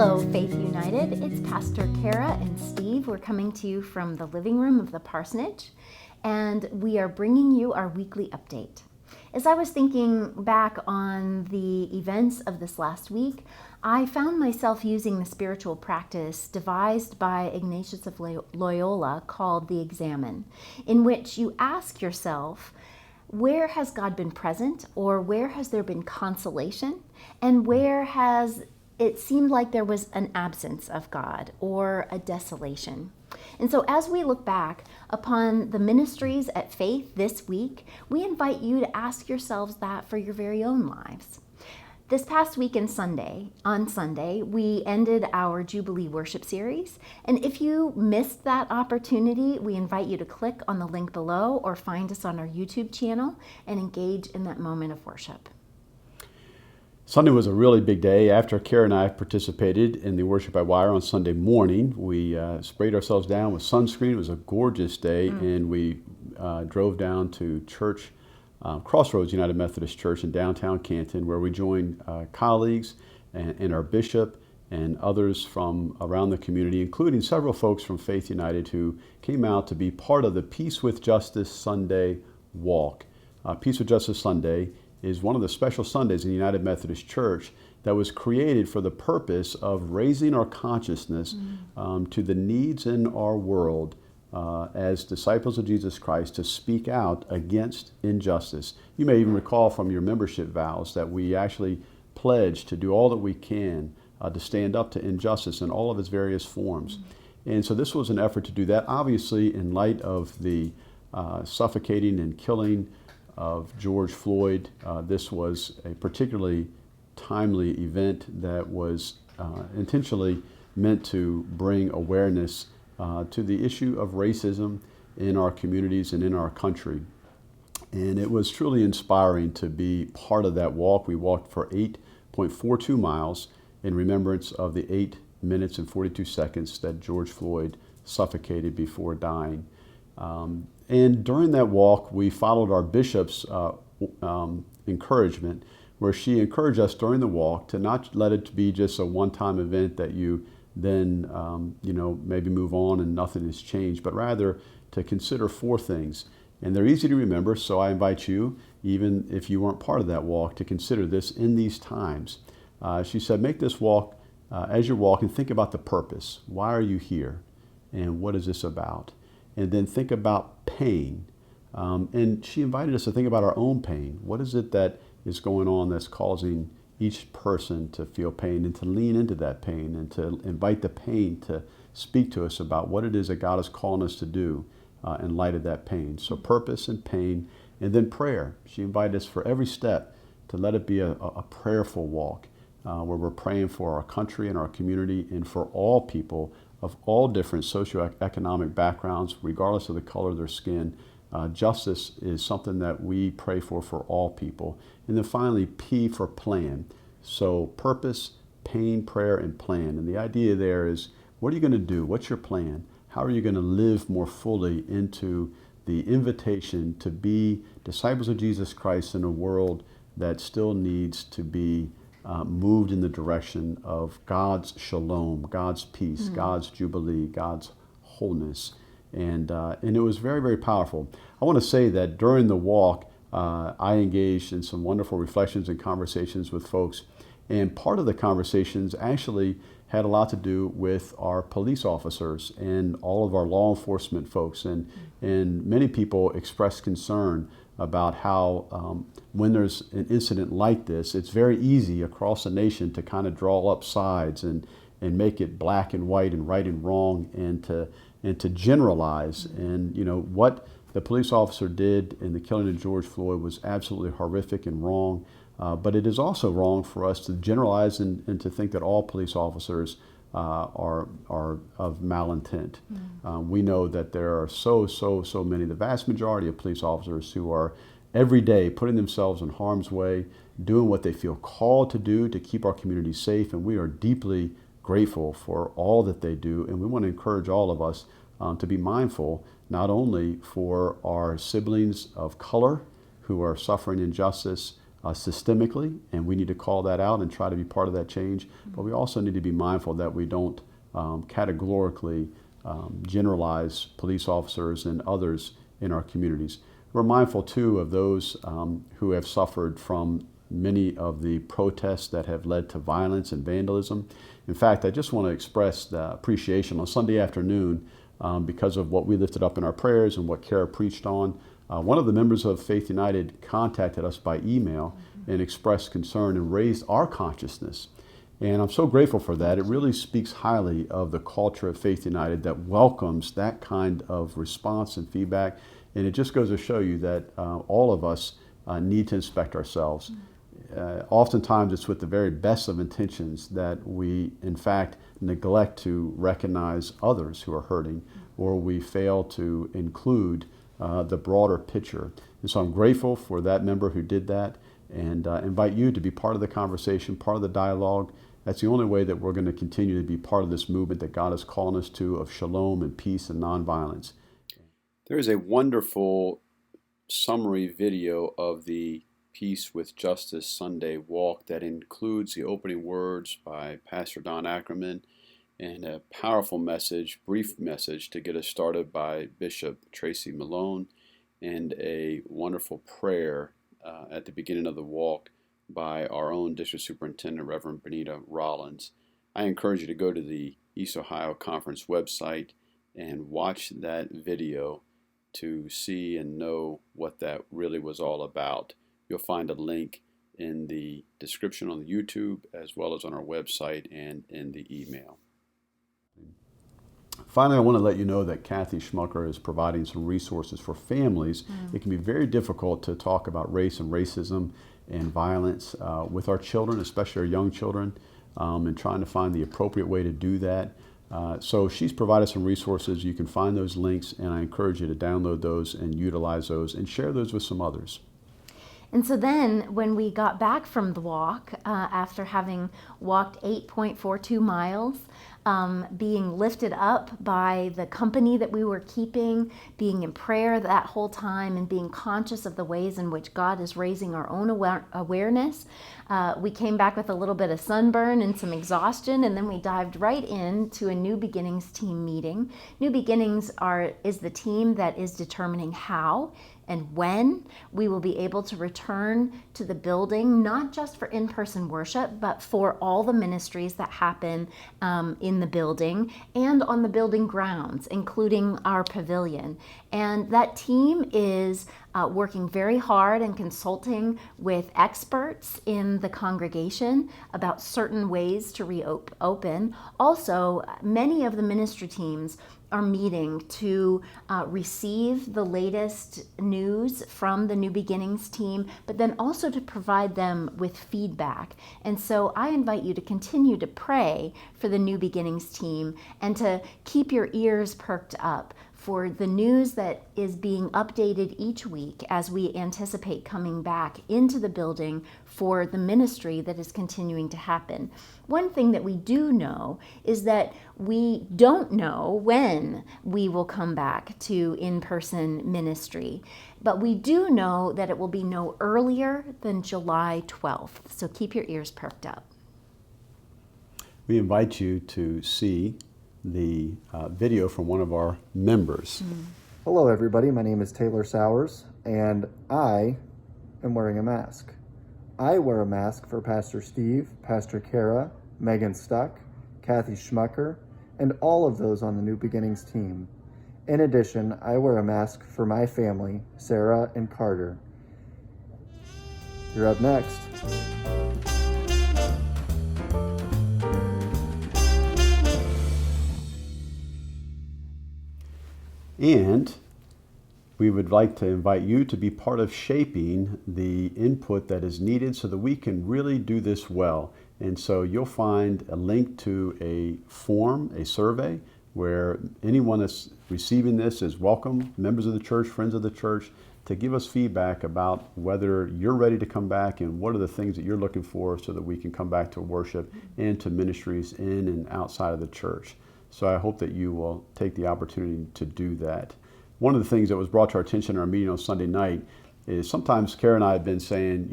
Hello, Faith United. It's Pastor Cara and Steve. We're coming to you from the living room of the parsonage, and we are bringing you our weekly update. As I was thinking back on the events of this last week, I found myself using the spiritual practice devised by Ignatius of Loyola called the Examen, in which you ask yourself, where has God been present, or where has there been consolation, and where has it seemed like there was an absence of God or a desolation? And so as we look back upon the ministries at Faith this week, we invite you to ask yourselves that for your very own lives. This past week on Sunday, we ended our Jubilee worship series. And if you missed that opportunity, we invite you to click on the link below or find us on our YouTube channel and engage in that moment of worship. Sunday was a really big day. After Cara and I participated in the worship by wire on Sunday morning, we sprayed ourselves down with sunscreen. It was a gorgeous day, and we drove down to church, Crossroads United Methodist Church in downtown Canton, where we joined colleagues and our bishop and others from around the community, including several folks from Faith United who came out to be part of the Peace with Justice Sunday walk. Peace with Justice Sunday is one of the special Sundays in the United Methodist Church that was created for the purpose of raising our consciousness to the needs in our world as disciples of Jesus Christ to speak out against injustice. You may even recall from your membership vows that we actually pledge to do all that we can to stand up to injustice in all of its various forms. And so this was an effort to do that, obviously in light of the suffocating and killing of George Floyd. This was a particularly timely event that was intentionally meant to bring awareness to the issue of racism in our communities and in our country. And it was truly inspiring to be part of that walk. We walked for 8.42 miles in remembrance of the 8 minutes and 42 seconds that George Floyd suffocated before dying. And during that walk, we followed our bishop's encouragement, where she encouraged us during the walk to not let it be just a one-time event that you then, maybe move on and nothing has changed, but rather to consider 4 things. And they're easy to remember, so I invite you, even if you weren't part of that walk, to consider this in these times. She said, make this walk, as you're walking, think about the purpose. Why are you here? And what is this about? And then think about pain. And she invited us to think about our own pain. What is it that is going on that's causing each person to feel pain, and to lean into that pain and to invite the pain to speak to us about what it is that God is calling us to do in light of that pain. So purpose and pain, and then prayer. She invited us for every step to let it be a prayerful walk where we're praying for our country and our community and for all people of all different socioeconomic backgrounds, regardless of the color of their skin. Justice is something that we pray for all people. And then finally, P for plan. So purpose, pain, prayer, and plan. And the idea there is, what are you going to do? What's your plan? How are you going to live more fully into the invitation to be disciples of Jesus Christ in a world that still needs to be moved in the direction of God's shalom, God's peace, God's jubilee, God's wholeness. And it was very, very powerful. I want to say that during the walk, I engaged in some wonderful reflections and conversations with folks. And part of the conversations actually had a lot to do with our police officers and all of our law enforcement folks. And many people expressed concern about how when there's an incident like this, it's very easy across the nation to kind of draw up sides and make it black and white and right and wrong, and to generalize. And what the police officer did in the killing of George Floyd was absolutely horrific and wrong. But it is also wrong for us to generalize and to think that all police officers are of malintent. We know that there are so many, the vast majority of police officers who are every day putting themselves in harm's way, doing what they feel called to do to keep our community safe, and we are deeply grateful for all that they do. And we want to encourage all of us to be mindful, not only for our siblings of color who are suffering injustice, systemically, and we need to call that out and try to be part of that change. But we also need to be mindful that we don't categorically generalize police officers and others in our communities. We're mindful too of those who have suffered from many of the protests that have led to violence and vandalism. In fact, I just want to express the appreciation on Sunday afternoon because of what we lifted up in our prayers and what Cara preached on. One of the members of Faith United contacted us by email and expressed concern and raised our consciousness. And I'm so grateful for that. It really speaks highly of the culture of Faith United that welcomes that kind of response and feedback. And it just goes to show you that all of us need to inspect ourselves. Oftentimes it's with the very best of intentions that we, in fact, neglect to recognize others who are hurting, or we fail to include the broader picture. And so I'm grateful for that member who did that, and invite you to be part of the conversation, part of the dialogue. That's the only way that we're going to continue to be part of this movement that God is calling us to, of shalom and peace and nonviolence. There is a wonderful summary video of the Peace with Justice Sunday walk that includes the opening words by Pastor Don Ackerman and a powerful message, brief message to get us started by Bishop Tracy Malone, and a wonderful prayer at the beginning of the walk by our own District Superintendent, Reverend Benita Rollins. I encourage you to go to the East Ohio Conference website and watch that video to see and know what that really was all about. You'll find a link in the description on the YouTube, as well as on our website and in the email. Finally, I want to let you know that Kathy Schmucker is providing some resources for families. It can be very difficult to talk about race and racism and violence with our children, especially our young children, and trying to find the appropriate way to do that. So she's provided some resources. You can find those links, and I encourage you to download those and utilize those and share those with some others. And so then when we got back from the walk, after having walked 8.42 miles, being lifted up by the company that we were keeping, being in prayer that whole time, and being conscious of the ways in which God is raising our own awareness, we came back with a little bit of sunburn and some exhaustion, and then we dived right into a New Beginnings team meeting. New Beginnings is the team that is determining how and when we will be able to return to the building, not just for in-person worship, but for all the ministries that happen in the building and on the building grounds, including our pavilion. And that team is working very hard and consulting with experts in the congregation about certain ways to reopen. Also, many of the ministry teams are meeting to receive the latest news from the New Beginnings team, but then also to provide them with feedback. And so I invite you to continue to pray for the New Beginnings team and to keep your ears perked up for the news that is being updated each week as we anticipate coming back into the building for the ministry that is continuing to happen. One thing that we do know is that we don't know when we will come back to in-person ministry, but we do know that it will be no earlier than July 12th. So keep your ears perked up. We invite you to see the video from one of our members. Hello everybody, my name is Taylor Sowers, and I am wearing a mask. I wear a mask for Pastor Steve, Pastor Cara, Megan Stuck, Kathy Schmucker, and all of those on the New Beginnings team. In addition, I wear a mask for my family, Sarah and Carter. You're up next. And we would like to invite you to be part of shaping the input that is needed so that we can really do this well. And so you'll find a link to a form, a survey, where anyone that's receiving this is welcome, members of the church, friends of the church, to give us feedback about whether you're ready to come back and what are the things that you're looking for so that we can come back to worship and to ministries in and outside of the church. So I hope that you will take the opportunity to do that. One of the things that was brought to our attention in our meeting on Sunday night is sometimes Cara and I have been saying,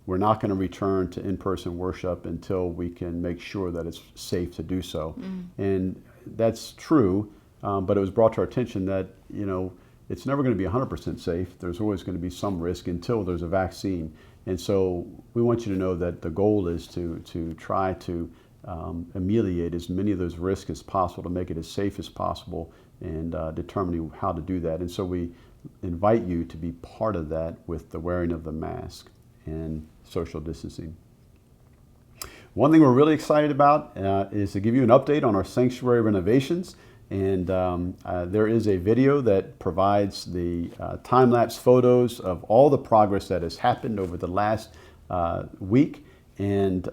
we're not going to return to in-person worship until we can make sure that it's safe to do so. And that's true, but it was brought to our attention that, it's never going to be 100% safe. There's always going to be some risk until there's a vaccine. And so we want you to know that the goal is to try to ameliorate as many of those risks as possible, to make it as safe as possible, and determining how to do that. And so we invite you to be part of that with the wearing of the mask and social distancing. One thing we're really excited about is to give you an update on our sanctuary renovations. And there is a video that provides the time-lapse photos of all the progress that has happened over the last week. And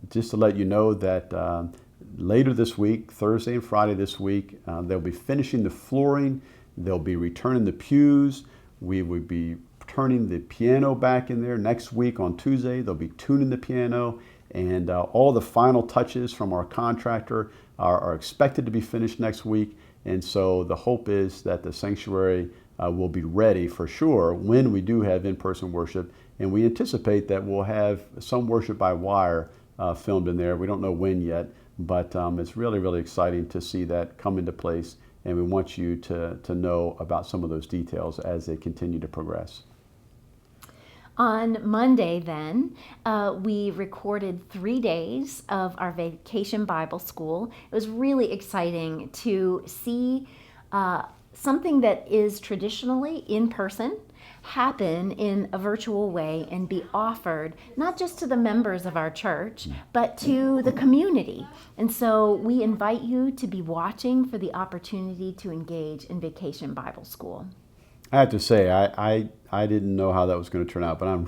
just to let you know that later this week, Thursday and Friday this week, they'll be finishing the flooring. They'll be returning the pews. We will be turning the piano back in there. Next week on Tuesday, they'll be tuning the piano. And all the final touches from our contractor are expected to be finished next week. And so the hope is that the sanctuary will be ready for sure when we do have in-person worship. And we anticipate that we'll have some worship by wire filmed in there. We don't know when yet, but it's really, really exciting to see that come into place. And we want you to know about some of those details as they continue to progress. On Monday, then, we recorded 3 days of our Vacation Bible School. It was really exciting to see something that is traditionally in person happen in a virtual way and be offered not just to the members of our church, but to the community. And so we invite you to be watching for the opportunity to engage in Vacation Bible School. I have to say, I didn't know how that was going to turn out, but I'm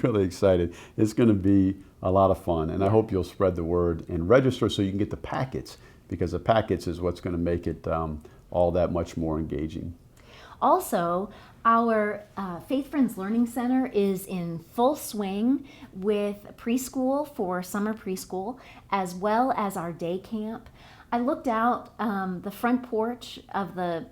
really excited. It's going to be a lot of fun, and I hope you'll spread the word and register so you can get the packets, because the packets is what's going to make it all that much more engaging. Also, our Faith Friends Learning Center is in full swing with preschool for summer preschool, as well as our day camp. I looked out the front porch of the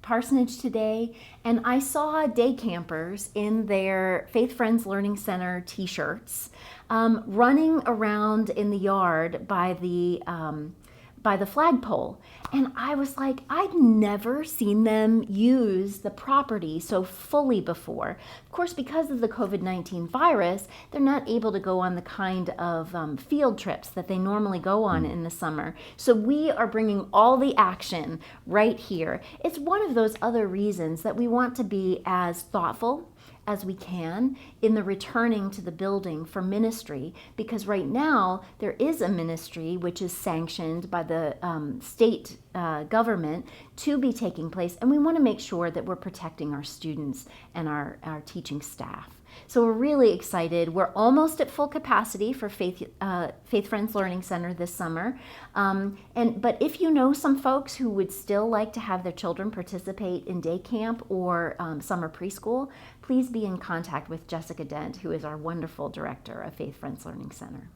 parsonage today, and I saw day campers in their Faith Friends Learning Center t-shirts running around in the yard by the flagpole. And I was like, I'd never seen them use the property so fully before. Of course, because of the COVID-19 virus, they're not able to go on the kind of field trips that they normally go on in the summer. So we are bringing all the action right here. It's one of those other reasons that we want to be as thoughtful as we can in the returning to the building for ministry, because right now there is a ministry which is sanctioned by the state government to be taking place, and we want to make sure that we're protecting our students and our teaching staff. So we're really excited. We're almost at full capacity for Faith Friends Learning Center this summer. But if you know some folks who would still like to have their children participate in day camp or summer preschool, please be in contact with Jessica Dent, who is our wonderful director of Faith Friends Learning Center.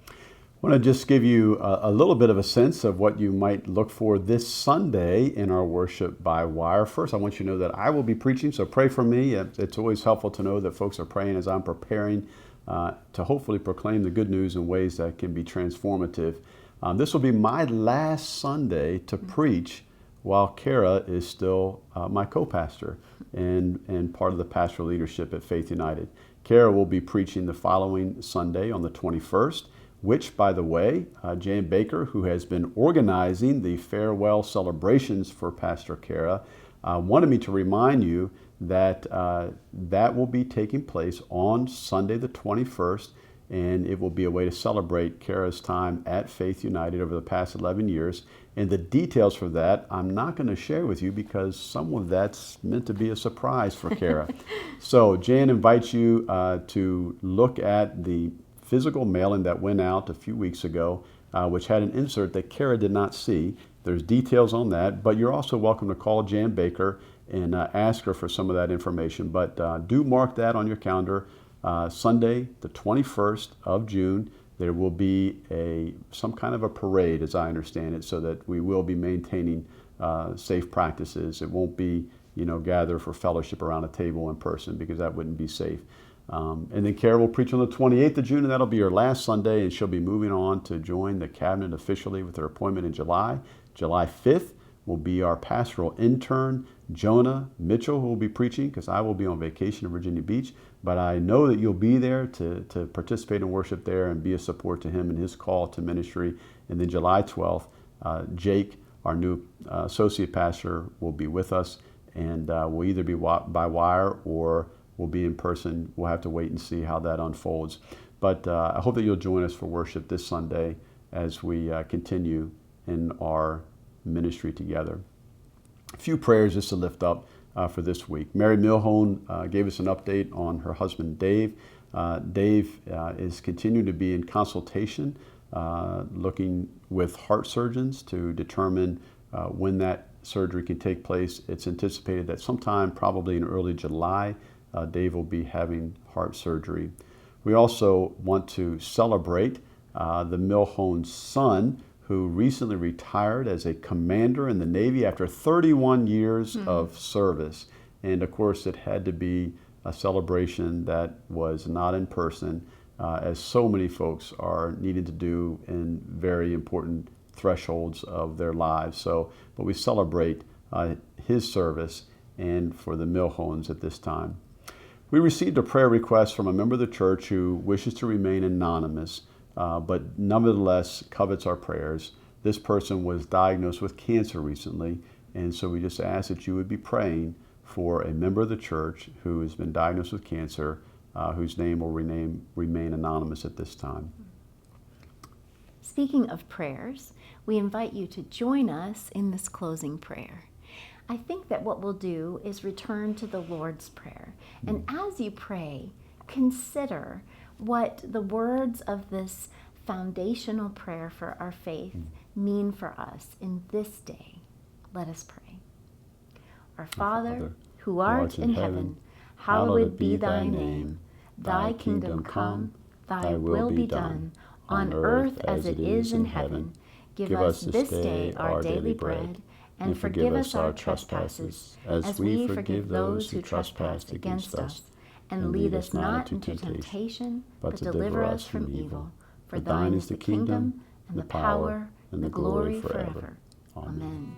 I want to just give you a little bit of a sense of what you might look for this Sunday in our worship by wire. First, I want you to know that I will be preaching, so pray for me. It's always helpful to know that folks are praying as I'm preparing to hopefully proclaim the good news in ways that can be transformative. This will be my last Sunday to preach while Cara is still my co-pastor and part of the pastoral leadership at Faith United. Cara will be preaching the following Sunday on the 21st. Which, by the way, Jan Baker, who has been organizing the farewell celebrations for Pastor Cara, wanted me to remind you that that will be taking place on Sunday the 21st, and it will be a way to celebrate Cara's time at Faith United over the past 11 years. And the details for that, I'm not going to share with you because some of that's meant to be a surprise for Cara. So Jan invites you to look at the physical mailing that went out a few weeks ago, which had an insert that Cara did not see. There's details on that, but you're also welcome to call Jan Baker and ask her for some of that information. But do mark that on your calendar. Sunday, the 21st of June, there will be some kind of a parade, as I understand it, so that we will be maintaining safe practices. It won't be, gather for fellowship around a table in person, because that wouldn't be safe. And then Cara will preach on the 28th of June, and that'll be her last Sunday, and she'll be moving on to join the cabinet officially with her appointment in July. July 5th will be our pastoral intern, Jonah Mitchell, who will be preaching, because I will be on vacation in Virginia Beach. But I know that you'll be there to participate in worship there and be a support to him in his call to ministry. And then July 12th, Jake, our new associate pastor, will be with us, and we'll either be by wire or we'll be in person. We'll have to wait and see how that unfolds. But I hope that you'll join us for worship this Sunday as we continue in our ministry together. A few prayers just to lift up for this week. Mary Milhone gave us an update on her husband, Dave. Dave is continuing to be in consultation, looking with heart surgeons to determine when that surgery can take place. It's anticipated that sometime probably in early July, Dave will be having heart surgery. We also want to celebrate the Milhone's son, who recently retired as a commander in the Navy after 31 years of service. And of course, it had to be a celebration that was not in person, as so many folks are needed to do in very important thresholds of their lives. But we celebrate his service and for the Milhones at this time. We received a prayer request from a member of the church who wishes to remain anonymous, but nevertheless covets our prayers. This person was diagnosed with cancer recently, and so we just ask that you would be praying for a member of the church who has been diagnosed with cancer, whose name will remain anonymous at this time. Speaking of prayers, we invite you to join us in this closing prayer. I think that what we'll do is return to the Lord's Prayer. And as you pray, consider what the words of this foundational prayer for our faith mean for us in this day. Let us pray. Our Father, who art in heaven, hallowed be thy name. Thy kingdom come, thy will be done, on earth as it is in heaven. Give us this day our daily bread, and forgive us our trespasses, as we forgive those who trespass against us. And lead us not into temptation, but deliver us from evil. For thine is the kingdom, and the power, and the glory forever. Amen.